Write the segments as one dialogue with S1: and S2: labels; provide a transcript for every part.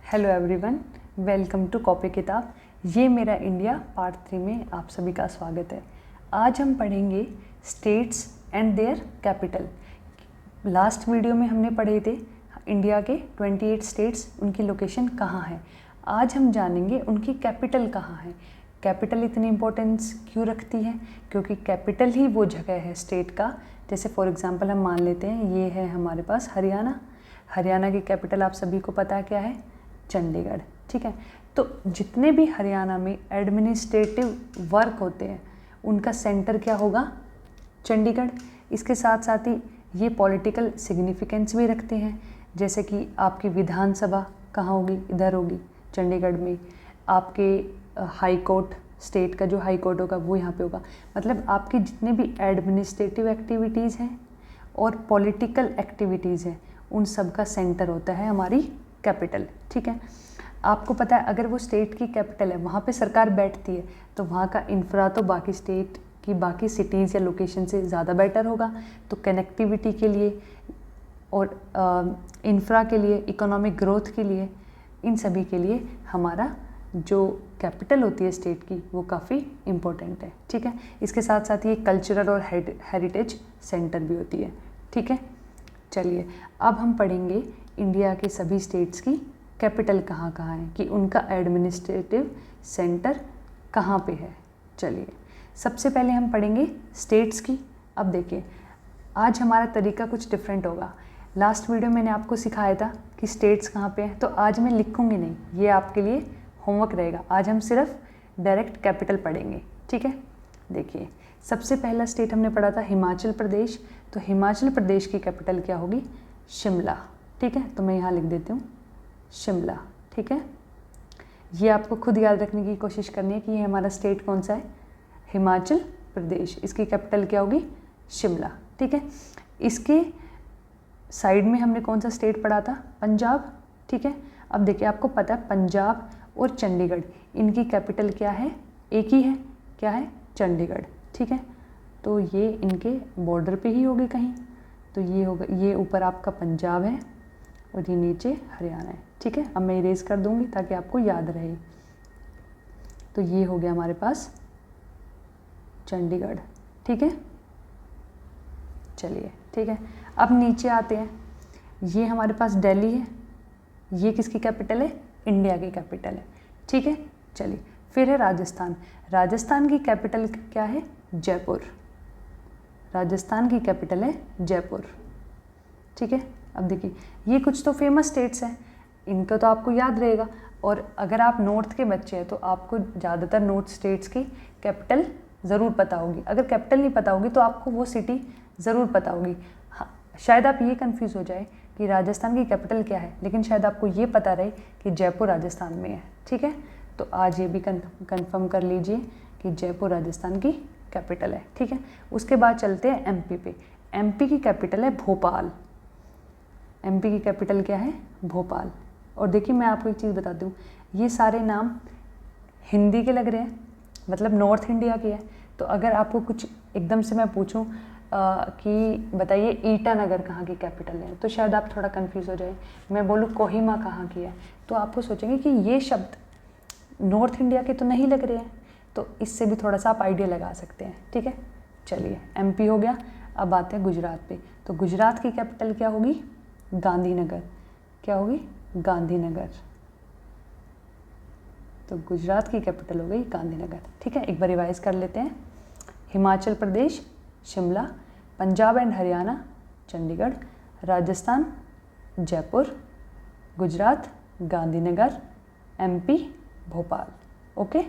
S1: Hello everyone, welcome to copy किताब। ये मेरा इंडिया पार्ट 3 में आप सभी का स्वागत है। आज हम पढ़ेंगे states and their capital. Last video में हमने पढ़े थे इंडिया के 28 स्टेट्स, उनकी लोकेशन कहाँ है। आज हम जानेंगे उनकी कैपिटल कहाँ है। कैपिटल इतनी इम्पोर्टेंस क्यों रखती है? क्योंकि कैपिटल ही वो जगह है स्टेट का। जैसे फॉर एग्जांपल हम मान लेते हैं ये है हमारे पास हरियाणा। हरियाणा की कैपिटल आप सभी को पता है क्या है? चंडीगढ़। ठीक है, तो जितने भी हरियाणा में एडमिनिस्ट्रेटिव वर्क होते हैं उनका सेंटर क्या होगा? चंडीगढ़। इसके साथ साथ ही ये पॉलिटिकल सिग्निफिकेंस भी रखते हैं, जैसे कि आपकी विधानसभा कहाँ होगी? इधर होगी चंडीगढ़ में। आपके हाई कोर्ट, स्टेट का जो हाई कोर्ट होगा वो यहाँ पे होगा। मतलब आपकी जितने भी एडमिनिस्ट्रेटिव एक्टिविटीज़ हैं और पॉलिटिकल एक्टिविटीज़ हैं उन सब का सेंटर होता है हमारी कैपिटल। ठीक है, आपको पता है अगर वो स्टेट की कैपिटल है वहाँ पे सरकार बैठती है तो वहाँ का इंफ्रा तो बाकी स्टेट की बाकी सिटीज़ या लोकेशन से ज़्यादा बेटर होगा। तो कनेक्टिविटी के लिए और इंफ्रा के लिए, इकोनॉमिक ग्रोथ के लिए, इन सभी के लिए हमारा जो कैपिटल होती है स्टेट की वो काफ़ी इम्पोर्टेंट है। ठीक है, इसके साथ साथ ये कल्चरल और हेरिटेज सेंटर भी होती है। ठीक है, चलिए अब हम पढ़ेंगे इंडिया के सभी स्टेट्स की कैपिटल कहाँ कहाँ है, कि उनका एडमिनिस्ट्रेटिव सेंटर कहाँ पे है। चलिए सबसे पहले हम पढ़ेंगे स्टेट्स की। अब देखिए आज हमारा तरीका कुछ डिफरेंट होगा। लास्ट वीडियो मैंने आपको सिखाया था कि स्टेट्स कहाँ पे हैं, तो आज मैं लिखूँगी नहीं, ये आपके लिए होमवर्क रहेगा। आज हम सिर्फ डायरेक्ट कैपिटल पढ़ेंगे। ठीक है, देखिए सबसे पहला स्टेट हमने पढ़ा था हिमाचल प्रदेश। तो हिमाचल प्रदेश की कैपिटल क्या होगी? शिमला। ठीक है, तो मैं यहाँ लिख देती हूँ शिमला। ठीक है, ये आपको खुद याद रखने की कोशिश करनी है कि ये हमारा स्टेट कौन सा है? हिमाचल प्रदेश। इसकी कैपिटल क्या होगी? शिमला। ठीक है, इसके साइड में हमने कौन सा स्टेट पढ़ा था? पंजाब। ठीक है, अब देखिए आपको पता है पंजाब और चंडीगढ़ इनकी कैपिटल क्या है? एक ही है। क्या है? चंडीगढ़। ठीक है, तो ये इनके बॉर्डर पे ही होगी कहीं। तो ये होगा, ये ऊपर आपका पंजाब है और ये नीचे हरियाणा है। ठीक है, अब मैं इरेज कर दूंगी ताकि आपको याद रहे। तो ये हो गया हमारे पास चंडीगढ़। ठीक है, चलिए ठीक है, अब नीचे आते हैं। ये हमारे पास दिल्ली है। ये किसकी कैपिटल है? इंडिया की कैपिटल है। ठीक है, चलिए फिर है राजस्थान। राजस्थान की कैपिटल क्या है? जयपुर। राजस्थान की कैपिटल है जयपुर। ठीक है, अब देखिए ये कुछ तो फेमस स्टेट्स हैं, इनका तो आपको याद रहेगा। और अगर आप नॉर्थ के बच्चे हैं तो आपको ज़्यादातर नॉर्थ स्टेट्स की कैपिटल ज़रूर पता होगी। अगर कैपिटल नहीं पता होगी तो आपको वो सिटी ज़रूर पता होगी। हाँ, शायद आप ये कंफ्यूज हो जाए कि राजस्थान की कैपिटल क्या है, लेकिन शायद आपको ये पता रहे कि जयपुर राजस्थान में है। ठीक है, तो आज ये भी कंफर्म कर लीजिए कि जयपुर राजस्थान की कैपिटल है। ठीक है, उसके बाद चलते हैं एमपी पे। एमपी की कैपिटल है भोपाल। एमपी की कैपिटल क्या है? भोपाल। और देखिए मैं आपको एक चीज़ बता दूँ, ये सारे नाम हिंदी के लग रहे हैं, मतलब नॉर्थ इंडिया के हैं। तो अगर आपको कुछ एकदम से मैं पूछूं कि बताइए ईटानगर कहाँ की कैपिटल है, तो शायद आप थोड़ा कंफ्यूज हो जाए। मैं बोलूँ कोहिमा कहाँ की है, तो आपको सोचेंगे कि ये शब्द नॉर्थ इंडिया के तो नहीं लग रहे हैं। तो इससे भी थोड़ा सा आप आइडिया लगा सकते हैं। ठीक है, चलिए एमपी हो गया। अब आते हैं गुजरात पे। तो गुजरात की कैपिटल क्या होगी? गांधीनगर। क्या होगी? गांधीनगर। तो गुजरात की कैपिटल हो गई गांधीनगर। ठीक है, एक बार रिवाइज कर लेते हैं। Himachal Pradesh Shimla, Punjab and Haryana Chandigarh, Rajasthan Jaipur, Gujarat Gandhinagar, MP Bhopal. Okay,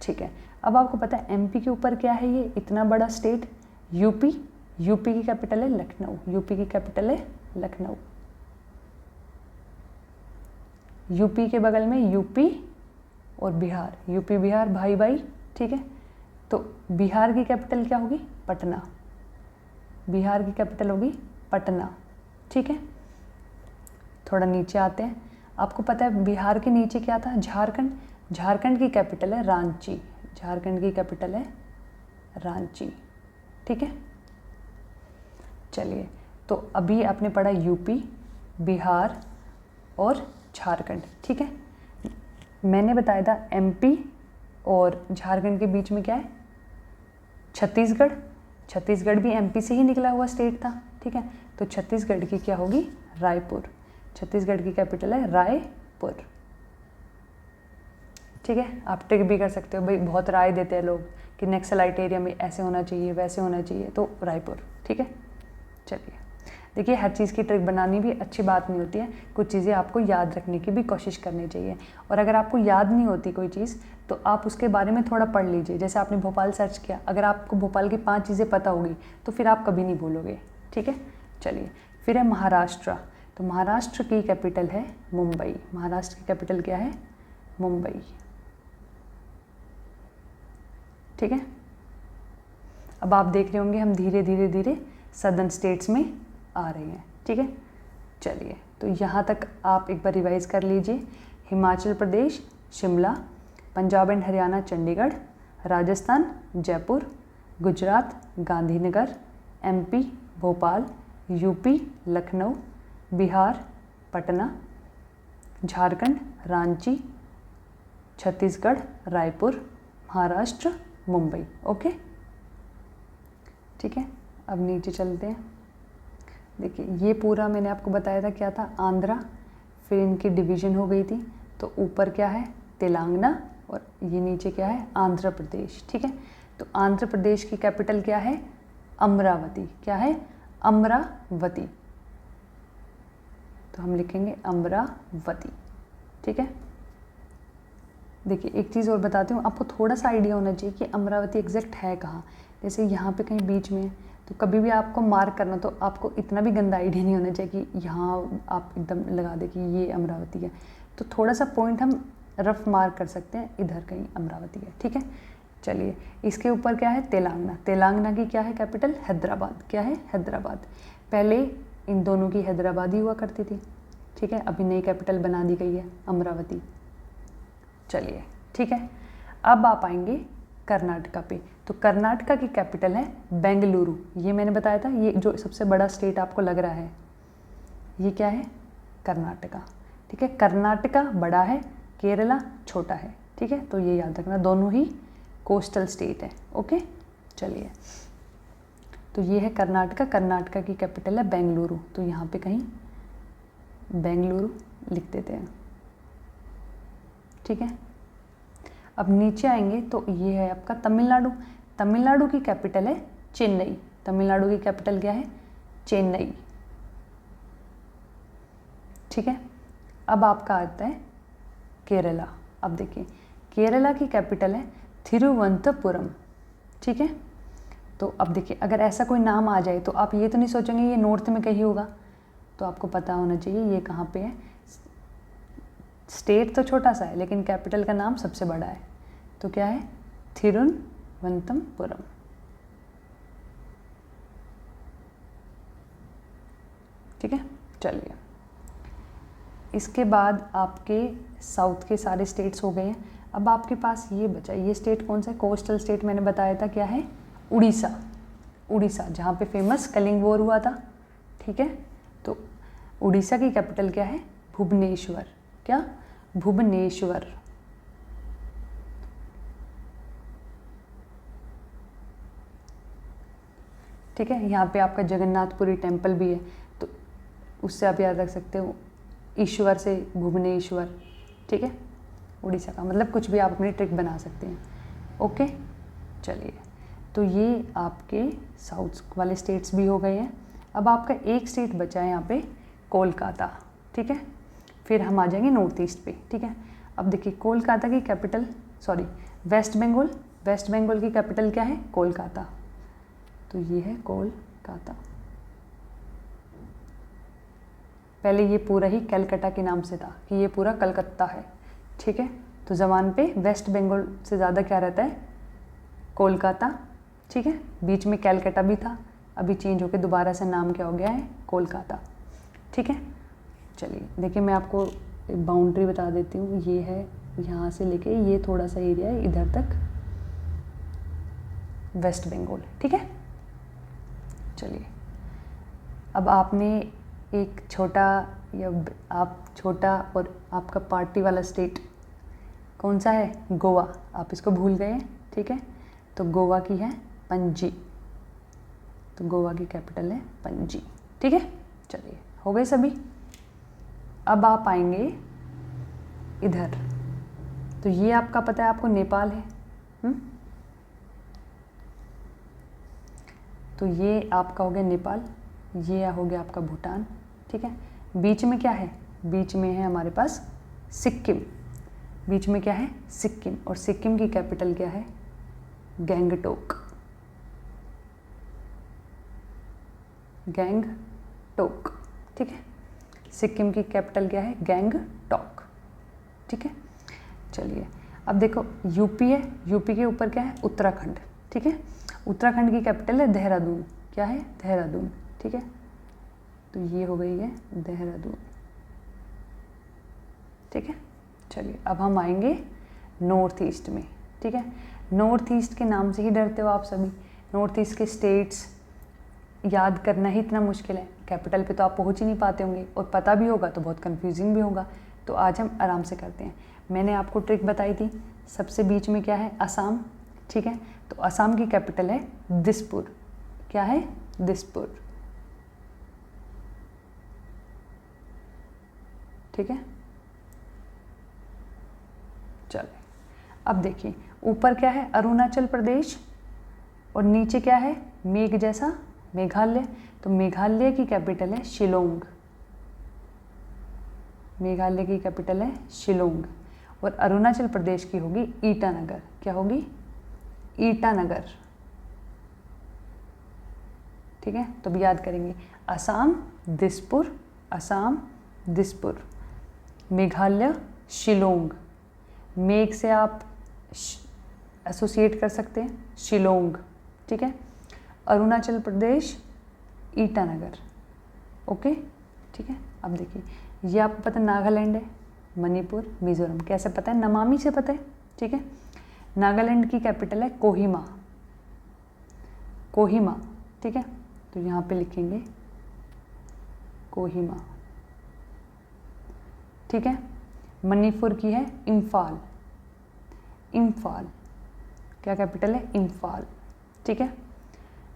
S1: ठीक है। अब आपको पता है एमपी के ऊपर क्या है? ये इतना बड़ा स्टेट यूपी। यूपी की कैपिटल है लखनऊ। यूपी की कैपिटल है लखनऊ। यूपी के बगल में यूपी और बिहार, यूपी बिहार भाई भाई। ठीक है, तो बिहार की कैपिटल क्या होगी? पटना। बिहार की कैपिटल होगी पटना। ठीक है, थोड़ा नीचे आते हैं। आपको पता है बिहार के नीचे क्या था? झारखंड। झारखंड की कैपिटल है रांची। झारखंड की कैपिटल है रांची। ठीक है, चलिए तो अभी आपने पढ़ा यूपी, बिहार और झारखंड। ठीक है, मैंने बताया था एमपी और झारखंड के बीच में क्या है, छत्तीसगढ़। छत्तीसगढ़ भी एमपी से ही निकला हुआ स्टेट था। ठीक है, तो छत्तीसगढ़ की क्या होगी, रायपुर। छत्तीसगढ़ की कैपिटल है रायपुर। ठीक है, आप ट्रिक भी कर सकते हो भाई, बहुत राय देते हैं लोग कि नक्सलाइट एरिया में ऐसे होना चाहिए वैसे होना चाहिए, तो रायपुर। ठीक है, चलिए देखिए, हर चीज़ की ट्रिक बनानी भी अच्छी बात नहीं होती है, कुछ चीज़ें आपको याद रखने की भी कोशिश करनी चाहिए। और अगर आपको याद नहीं होती कोई चीज़ तो आप उसके बारे में थोड़ा पढ़ लीजिए। जैसे आपने भोपाल सर्च किया, अगर आपको भोपाल की 5 चीज़ें पता होगी तो फिर आप कभी नहीं भूलोगे। ठीक है, चलिए फिर है महाराष्ट्र। तो महाराष्ट्र की कैपिटल है मुंबई। महाराष्ट्र की कैपिटल क्या है, मुंबई। ठीक है, अब आप देख रहे होंगे हम धीरे धीरे धीरे सदर्न स्टेट्स में आ रहे हैं। ठीक है, चलिए तो यहाँ तक आप एक बार रिवाइज कर लीजिए। Himachal Pradesh Shimla, Punjab and Haryana Chandigarh, Rajasthan Jaipur, Gujarat Gandhinagar, MP Bhopal, UP Lucknow, Bihar Patna, Jharkhand Ranchi, Chhattisgarh Raipur, Maharashtra Mumbai. Okay, ठीक है, अब नीचे चलते हैं। देखिए ये पूरा मैंने आपको बताया था क्या था, आंध्रा, फिर इनकी डिवीज़न हो गई थी, तो ऊपर क्या है तेलंगाना और ये नीचे क्या है आंध्र प्रदेश। ठीक है, तो आंध्र प्रदेश की कैपिटल क्या है, अमरावती। क्या है, अमरावती। तो हम लिखेंगे अमरावती। ठीक है, देखिए एक चीज़ और बताती हूँ, आपको थोड़ा सा आइडिया होना चाहिए कि अमरावती एग्जैक्ट है कहाँ। जैसे यहाँ पे कहीं बीच में है, तो कभी भी आपको मार्क करना तो आपको इतना भी गंदा आइडिया नहीं होना चाहिए कि यहाँ आप एकदम लगा दें कि ये अमरावती है। तो थोड़ा सा पॉइंट हम रफ मार्क कर सकते हैं, इधर कहीं अमरावती है। ठीक है, चलिए इसके ऊपर क्या है तेलंगाना। तेलंगाना की क्या है कैपिटल, हैदराबाद। क्या है, हैदराबाद। पहले इन दोनों की हैदराबाद ही हुआ करती थी। ठीक है, अभी नई कैपिटल बना दी गई है अमरावती। चलिए ठीक है, अब आप आएंगे कर्नाटका पे। तो कर्नाटका की कैपिटल है बेंगलुरु। ये मैंने बताया था, ये जो सबसे बड़ा स्टेट आपको लग रहा है ये क्या है, कर्नाटका। ठीक है, कर्नाटका बड़ा है, केरला छोटा है। ठीक है, तो ये याद रखना, दोनों ही कोस्टल स्टेट है। ओके, चलिए तो ये है कर्नाटका। कर्नाटका की कैपिटल है बेंगलुरु, तो यहाँ पे कहीं बेंगलुरु लिख देते हैं। ठीक है, अब नीचे आएंगे तो ये है आपका तमिलनाडु। तमिलनाडु की कैपिटल है चेन्नई। तमिलनाडु की कैपिटल क्या है, चेन्नई। ठीक है, अब आपका आता है केरला। अब देखिए केरला की कैपिटल है थिरुवनंतपुरम। ठीक है, तो अब देखिए अगर ऐसा कोई नाम आ जाए तो आप ये तो नहीं सोचेंगे ये नॉर्थ में कहीं होगा, तो आपको पता होना चाहिए ये कहाँ पे है। स्टेट तो छोटा सा है लेकिन कैपिटल का नाम सबसे बड़ा है, तो क्या है थिरुवनंतपुरम। ठीक है, चलिए इसके बाद आपके साउथ के सारे स्टेट्स हो गए हैं। अब आपके पास ये बचा, ये स्टेट कौन सा है, कोस्टल स्टेट मैंने बताया था क्या है, उड़ीसा। उड़ीसा जहाँ पे फेमस कलिंग वॉर हुआ था। ठीक है, तो उड़ीसा की कैपिटल क्या है, भुवनेश्वर। क्या, भुवनेश्वर। ठीक है, यहाँ पे आपका जगन्नाथपुरी टेम्पल भी है, तो उससे आप याद रख सकते हो ईश्वर से भुवनेश्वर। ठीक है, उड़ीसा का मतलब कुछ भी आप अपनी ट्रिक बना सकते हैं। ओके, चलिए तो ये आपके साउथ वाले स्टेट्स भी हो गए हैं। अब आपका एक स्टेट बचा है यहाँ पे कोलकाता। ठीक है, फिर हम आ जाएंगे नॉर्थ ईस्ट पे। ठीक है, अब देखिए कोलकाता की capital, sorry west Bengal. West Bengal की कैपिटल क्या है, कोलकाता। तो ये है कोलकाता। पहले ये पूरा ही कलकत्ता के नाम से था कि ये पूरा कलकत्ता है। ठीक है, तो ज़बान पे वेस्ट बंगाल से ज़्यादा क्या रहता है, कोलकाता। ठीक है, बीच में कलकत्ता भी था, अभी चेंज होकर दोबारा से नाम क्या हो गया है, कोलकाता। ठीक है, चलिए देखिए मैं आपको बाउंड्री बता देती हूँ। ये है यहाँ से लेके ये थोड़ा सा एरिया है इधर तक वेस्ट बंगाल। ठीक है, चलिए अब आपने एक छोटा या आप छोटा और आपका पार्टी वाला स्टेट कौन सा है? गोवा। आप इसको भूल गए, ठीक है। तो गोवा की है पणजी, तो गोवा की कैपिटल है पणजी, ठीक है। चलिए, हो गए सभी। अब आप आएंगे इधर, तो ये आपका पता है आपको नेपाल है, तो ये आपका हो गया नेपाल, ये हो गया आपका भूटान, ठीक है। बीच में क्या है? बीच में है हमारे पास सिक्किम। बीच में क्या है? सिक्किम। और सिक्किम की कैपिटल क्या है? गैंगटोक। गैंगटोक, ठीक है। सिक्किम की कैपिटल क्या है? गैंगटॉक, ठीक है। चलिए, अब देखो यूपी है, यूपी के ऊपर क्या है? उत्तराखंड, ठीक है। उत्तराखंड की कैपिटल है देहरादून। क्या है? देहरादून, ठीक है। तो ये हो गई है देहरादून, ठीक है। चलिए, अब हम आएंगे नॉर्थ ईस्ट में, ठीक है। नॉर्थ ईस्ट के नाम से ही डरते हो आप सभी। नॉर्थ ईस्ट के स्टेट्स याद करना ही इतना मुश्किल है, कैपिटल पे तो आप पहुंच ही नहीं पाते होंगे, और पता भी होगा तो बहुत कंफ्यूजिंग भी होगा। तो आज हम आराम से करते हैं। मैंने आपको ट्रिक बताई थी, सबसे बीच में क्या है? असम, ठीक है। तो असम की कैपिटल है दिसपुर। क्या है? दिसपुर, ठीक है। चलिए, अब देखिए ऊपर क्या है? अरुणाचल प्रदेश, और नीचे क्या है? मेघ जैसा मेघालय। तो मेघालय की कैपिटल है शिलोंग। मेघालय की कैपिटल है शिलोंग। और अरुणाचल प्रदेश की होगी ईटानगर। क्या होगी? ईटानगर, ठीक है। तो भी याद करेंगे, असम दिसपुर, असम दिसपुर, मेघालय शिलोंग। मेघ से आप एसोसिएट कर सकते हैं शिलोंग, ठीक है। अरुणाचल प्रदेश ईटानगर, ओके, ठीक है। अब देखिए, ये आपको पता है नागालैंड है, मणिपुर, मिजोरम। कैसे पता है? नमामि से पता है, ठीक है। नागालैंड की कैपिटल है कोहिमा। कोहिमा, ठीक है। तो यहाँ पे लिखेंगे कोहिमा, ठीक है। मणिपुर की है इम्फाल। इम्फाल, क्या कैपिटल है? इम्फाल, ठीक है।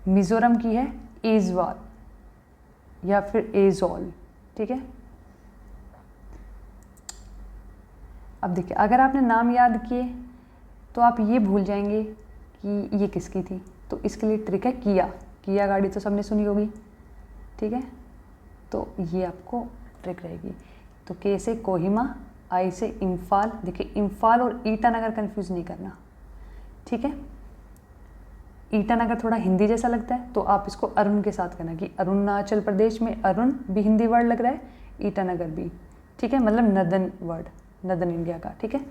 S1: मिजोरम की है एजवाल या फिर एजोल, ठीक है। अब देखिए, अगर आपने नाम याद किए तो आप ये भूल जाएंगे कि ये किसकी थी। तो इसके लिए ट्रिक है किया। किया गाड़ी तो सबने सुनी होगी, ठीक है। तो ये आपको ट्रिक रहेगी। तो के से कोहिमा, आई से इम्फाल। देखिए, इम्फाल और ईटानगर कंफ्यूज नहीं करना, ठीक है। ईटानगर थोड़ा हिंदी जैसा लगता है, तो आप इसको अरुण के साथ करना कि अरुणाचल प्रदेश में अरुण भी हिंदी वर्ड लग रहा है, ईटानगर भी, ठीक है। मतलब नदन वर्ड, नदन इंडिया का, ठीक है।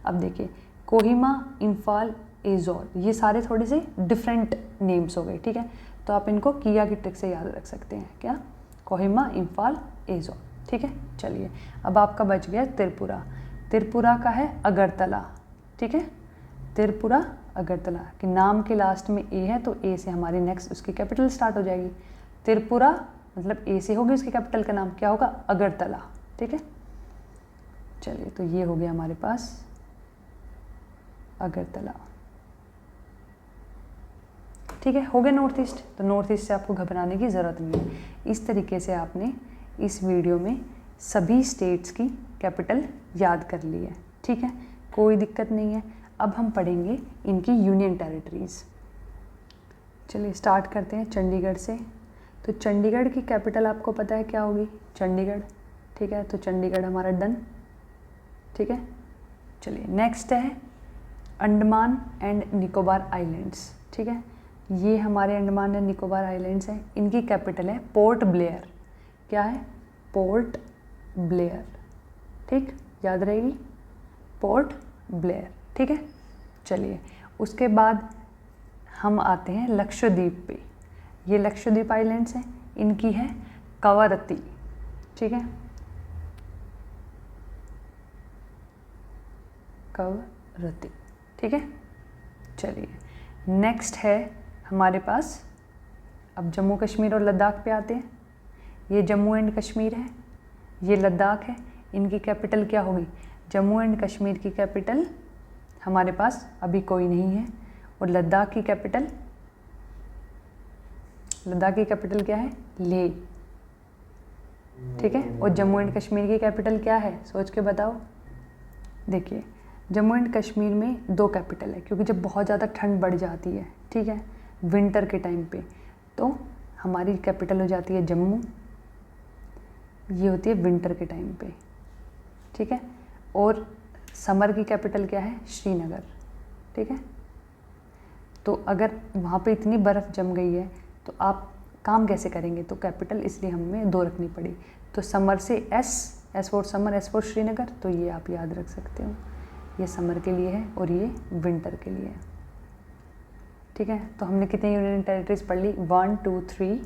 S1: अब देखिए, कोहिमा, इम्फाल, एजोल, ये सारे थोड़े से डिफरेंट नेम्स हो गए, ठीक है। तो आप इनको किया की ट्रिक से याद रख सकते हैं। क्या? कोहिमा, इम्फाल, एजोल, ठीक है। चलिए, अब आपका बच गया त्रिपुरा। त्रिपुरा का है अगरतला, ठीक है। त्रिपुरा अगरतला कि नाम के लास्ट में ए है, तो ए से हमारी नेक्स्ट उसकी कैपिटल स्टार्ट हो जाएगी। त्रिपुरा मतलब ए से होगी उसकी कैपिटल का नाम, क्या होगा? अगरतला, ठीक है। चलिए, तो ये हो गया हमारे पास अगरतला, ठीक है। हो गया नॉर्थ ईस्ट। तो नॉर्थ ईस्ट से आपको घबराने की ज़रूरत नहीं है। इस तरीके से आपने इस वीडियो में सभी स्टेट्स की कैपिटल याद कर ली है, ठीक है। कोई दिक्कत नहीं है। अब हम पढ़ेंगे इनकी यूनियन टेरिटरीज़। चलिए, स्टार्ट करते हैं चंडीगढ़ से। तो चंडीगढ़ की कैपिटल आपको पता है क्या होगी? चंडीगढ़, ठीक है। तो चंडीगढ़ हमारा डन, ठीक है। चलिए, नेक्स्ट है अंडमान एंड निकोबार आइलैंड्स, ठीक है। ये हमारे अंडमान एंड निकोबार आइलैंड्स हैं। इनकी कैपिटल है पोर्ट ब्लेयर। क्या है? पोर्ट ब्लेयर, ठीक, याद रहेगी, पोर्ट ब्लेयर, ठीक है। चलिए, उसके बाद हम आते हैं लक्षद्वीप पे। ये लक्षद्वीप आइलैंड्स हैं, इनकी है कवरत्ती, ठीक है, कवरत्ती, ठीक है। चलिए, नेक्स्ट है हमारे पास, अब जम्मू कश्मीर और लद्दाख पे आते हैं। ये जम्मू एंड कश्मीर है, ये लद्दाख है, इनकी कैपिटल क्या होगी? जम्मू एंड कश्मीर की कैपिटल हमारे पास अभी कोई नहीं है, और लद्दाख की कैपिटल क्या है? लेह, ठीक है। और जम्मू एंड कश्मीर की कैपिटल क्या है? सोच के बताओ। देखिए, जम्मू एंड कश्मीर में 2 कैपिटल है, क्योंकि जब बहुत ज़्यादा ठंड बढ़ जाती है, ठीक है, विंटर के टाइम पे, तो हमारी कैपिटल हो जाती है जम्मू, ये होती है विंटर के टाइम पे, ठीक है। और समर की कैपिटल क्या है? श्रीनगर, ठीक है। तो अगर वहाँ पे इतनी बर्फ़ जम गई है तो आप काम कैसे करेंगे? तो कैपिटल इसलिए हमें 2 रखनी पड़ी। तो समर से S for summer, S for Srinagar, तो ये आप याद रख सकते हो, ये समर के लिए है और ये विंटर के लिए है, ठीक है। तो हमने कितने यूनियन टेरिटरीज पढ़ ली? 1 2 3।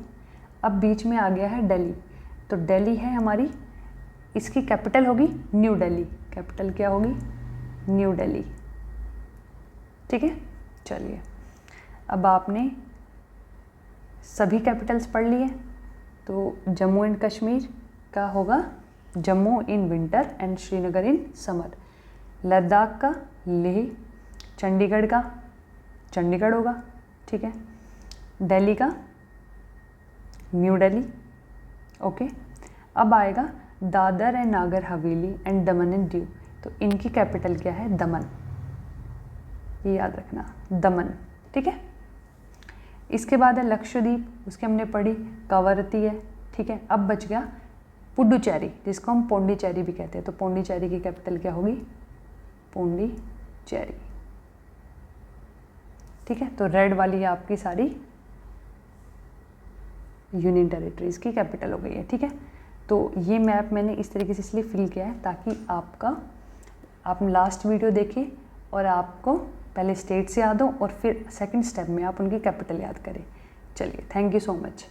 S1: अब बीच में आ गया है दिल्ली, तो दिल्ली है हमारी, इसकी कैपिटल होगी न्यू दिल्ली। कैपिटल क्या होगी? न्यू दिल्ली, ठीक है। चलिए, अब आपने सभी कैपिटल्स पढ़ लिए। तो जम्मू एंड कश्मीर का होगा Jammu in winter and Srinagar in summer. Ladakh का लेह, चंडीगढ़ का चंडीगढ़ होगा, ठीक है। दिल्ली का न्यू दिल्ली, ओके। अब आएगा Dadar and Nagar Haveli and Daman and Diu, तो इनकी कैपिटल क्या है? दमन, ये याद रखना, दमन, ठीक है। इसके बाद है लक्षद्वीप, उसके हमने पढ़ी, कवरती है, ठीक है। अब बच गया पुडुचेरी, जिसको हम पोंडिचेरी भी कहते हैं। तो पोंडिचेरी की कैपिटल क्या होगी? पोंडिचेरी, ठीक है। तो रेड वाली आपकी सारी यूनियन टेरिटरीज की कैपिटल हो गई है, ठीक है। तो ये मैप मैंने इस तरीके से इसलिए फिल किया है ताकि आप लास्ट वीडियो देखें और आपको पहले स्टेट्स याद हो और फिर सेकंड स्टेप में आप उनकी कैपिटल याद करें। चलिए, थैंक यू सो मच।